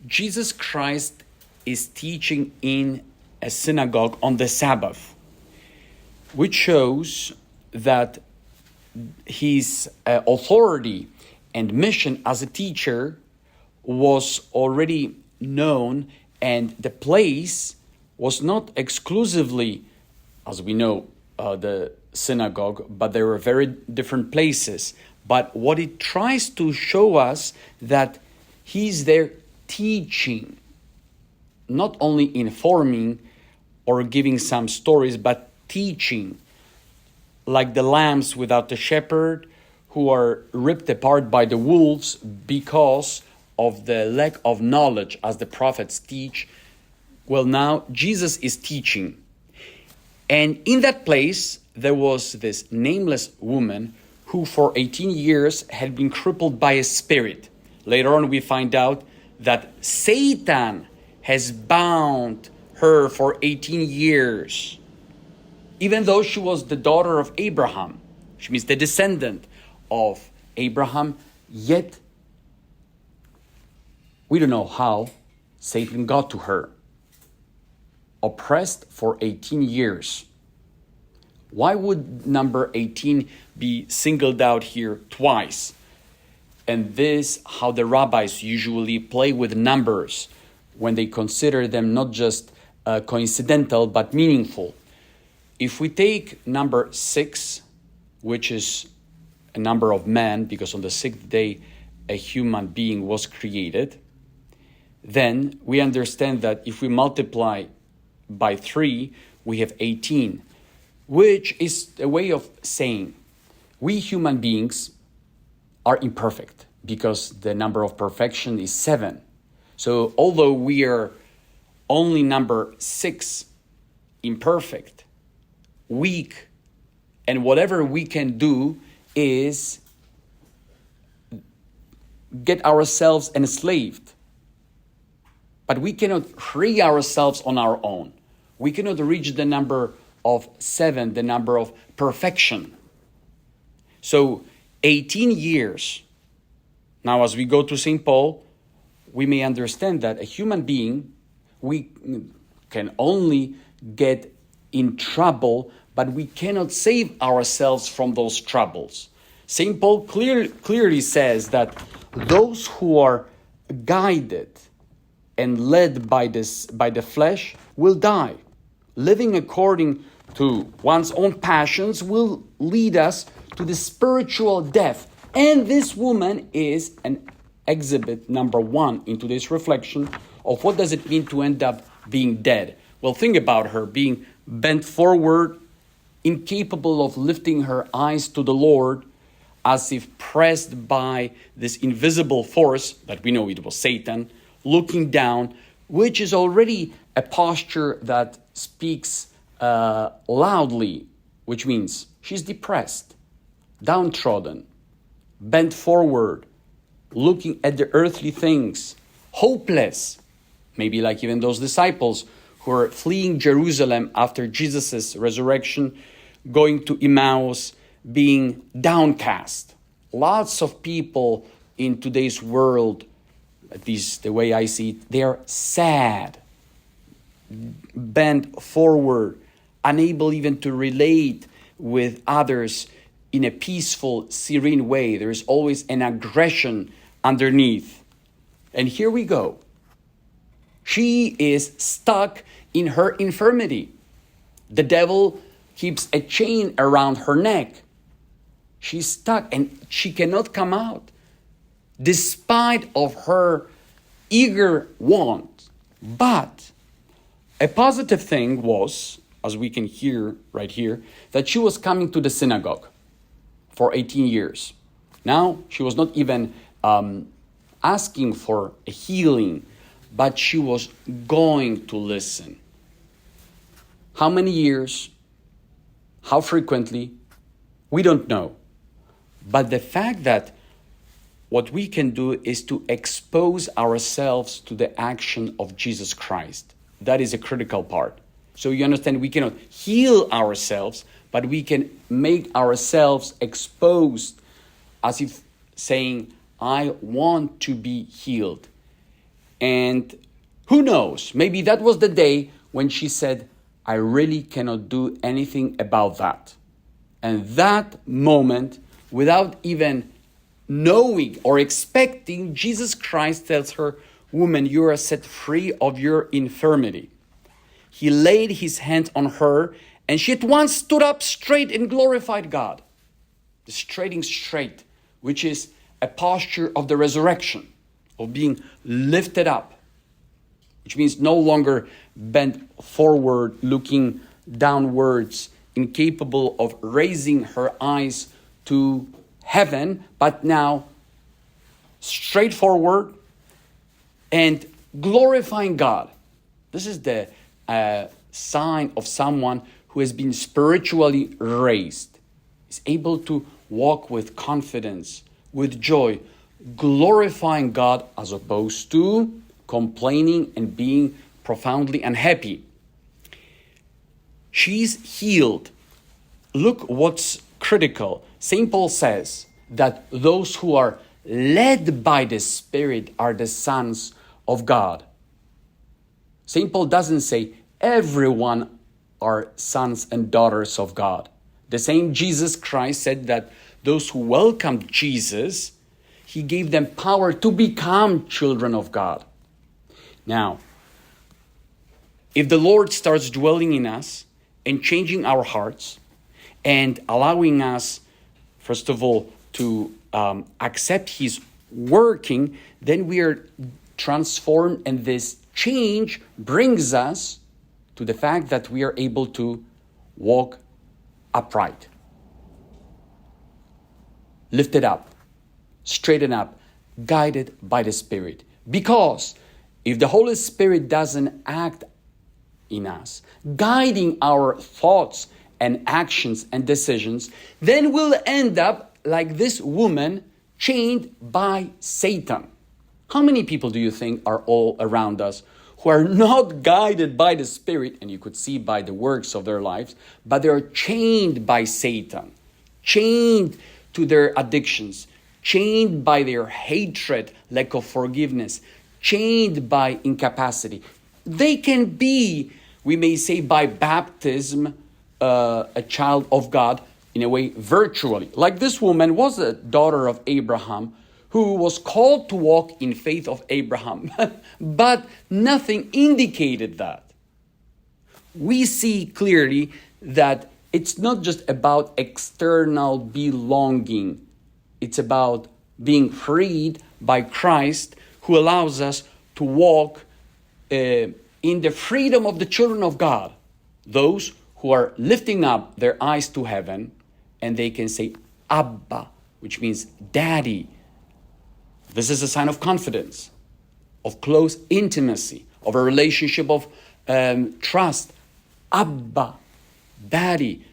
Jesus Christ is teaching in a synagogue on the Sabbath, which shows that his authority and mission as a teacher was already known, and the place was not exclusively, as we know, the synagogue, but there were very different places. But what it tries to show us that he's there teaching, not only informing or giving some stories, but teaching, like the lambs without the shepherd who are ripped apart by the wolves because of the lack of knowledge, as the prophets teach. Well, now Jesus is teaching. And in that place, there was this nameless woman who for 18 years had been crippled by a spirit. Later on, we find out that Satan has bound her for 18 years. Even though she was the daughter of Abraham, she means the descendant of Abraham, yet we don't know how Satan got to her. Oppressed for 18 years. Why would number 18 be singled out here twice? And this, how the rabbis usually play with numbers when they consider them not just coincidental but meaningful. If we take number 6, which is a number of man, because on the 6th day a human being was created, then we understand that if we multiply by 3, we have 18, which is a way of saying we human beings are imperfect because the number of perfection is 7. So although we are only number 6, imperfect, weak, and whatever we can do is get ourselves enslaved. But we cannot free ourselves on our own. We cannot reach the number of 7, the number of perfection. So 18 years. Now, as we go to St. Paul, we may understand that a human being, we can only get in trouble, but we cannot save ourselves from those troubles. St. Paul clearly says that those who are guided and led by the flesh will die. Living according to one's own passions will lead us to the spiritual death. And this woman is an exhibit number 1 in today's reflection of what does it mean to end up being dead. Well, think about her being bent forward, incapable of lifting her eyes to the Lord, as if pressed by this invisible force that we know it was Satan, looking down, which is already a posture that speaks loudly, which means she's depressed, downtrodden, bent forward, looking at the earthly things, hopeless, maybe like even those disciples who are fleeing Jerusalem after Jesus' resurrection, going to Emmaus, being downcast. Lots of people in today's world, at least the way I see it, they are sad, bent forward, unable even to relate with others in a peaceful, serene way. There is always an aggression underneath. And here we go. She is stuck in her infirmity. The devil keeps a chain around her neck. She's stuck and she cannot come out, despite of her eager want. But a positive thing was, as we can hear right here, that she was coming to the synagogue for 18 years. Now, she was not even asking for a healing, but she was going to listen. How many years? How frequently? We don't know. But the fact that what we can do is to expose ourselves to the action of Jesus Christ. That is a critical part. So you understand, we cannot heal ourselves, but we can make ourselves exposed, as if saying, I want to be healed. And who knows, maybe that was the day when she said, I really cannot do anything about that. And that moment, without even knowing or expecting, Jesus Christ tells her, woman, you are set free of your infirmity. He laid his hand on her, and she at once stood up straight and glorified God. The straighting straight, which is a posture of the resurrection, of being lifted up, which means no longer bent forward, looking downwards, incapable of raising her eyes to heaven, but now straightforward and glorifying God. This is the sign of someone who has been spiritually raised, is able to walk with confidence, with joy, glorifying God as opposed to complaining and being profoundly unhappy. She's healed. Look what's critical. St. Paul says that those who are led by the Spirit are the sons of God. St. Paul doesn't say everyone are sons and daughters of God. The same Jesus Christ said that those who welcomed Jesus, he gave them power to become children of God. Now, if the Lord starts dwelling in us and changing our hearts and allowing us, first of all, to accept his working, then we are transformed, and this change brings us to the fact that we are able to walk upright, lifted up, straightened up, guided by the Spirit. Because if the Holy Spirit doesn't act in us, guiding our thoughts and actions and decisions, then we'll end up like this woman chained by Satan. How many people do you think are all around us who are not guided by the Spirit, and you could see by the works of their lives, but they're chained by Satan, chained to their addictions, chained by their hatred, lack of forgiveness, chained by incapacity. They can be, we may say, by baptism, a child of God, in a way, virtually. Like this woman was a daughter of Abraham, who was called to walk in faith of Abraham, but nothing indicated that. We see clearly that it's not just about external belonging. It's about being freed by Christ, who allows us to walk in the freedom of the children of God. Those who are lifting up their eyes to heaven, and they can say, Abba, which means daddy. This is a sign of confidence, of close intimacy, of a relationship of trust. Abba, daddy.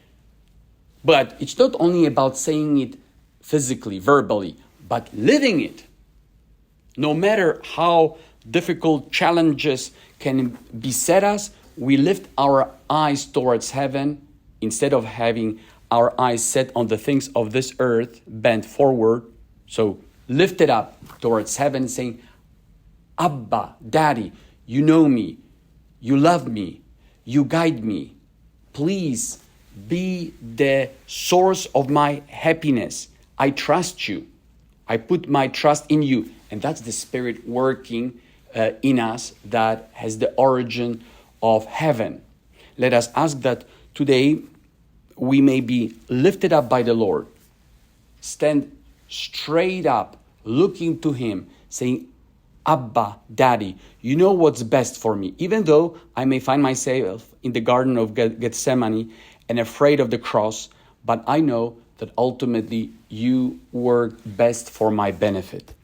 But it's not only about saying it physically, verbally, but living it. No matter how difficult challenges can beset us, we lift our eyes towards heaven instead of having our eyes set on the things of this earth, bent forward. So lifted up towards heaven, saying, Abba, Daddy, you know me, you love me, you guide me. Please be the source of my happiness. I trust you. I put my trust in you. And that's the Spirit working in us that has the origin of heaven. Let us ask that today we may be lifted up by the Lord. Stand straight up, looking to him, saying, Abba, Daddy, you know what's best for me. Even though I may find myself in the Garden of Gethsemane and afraid of the cross, but I know that ultimately you work best for my benefit.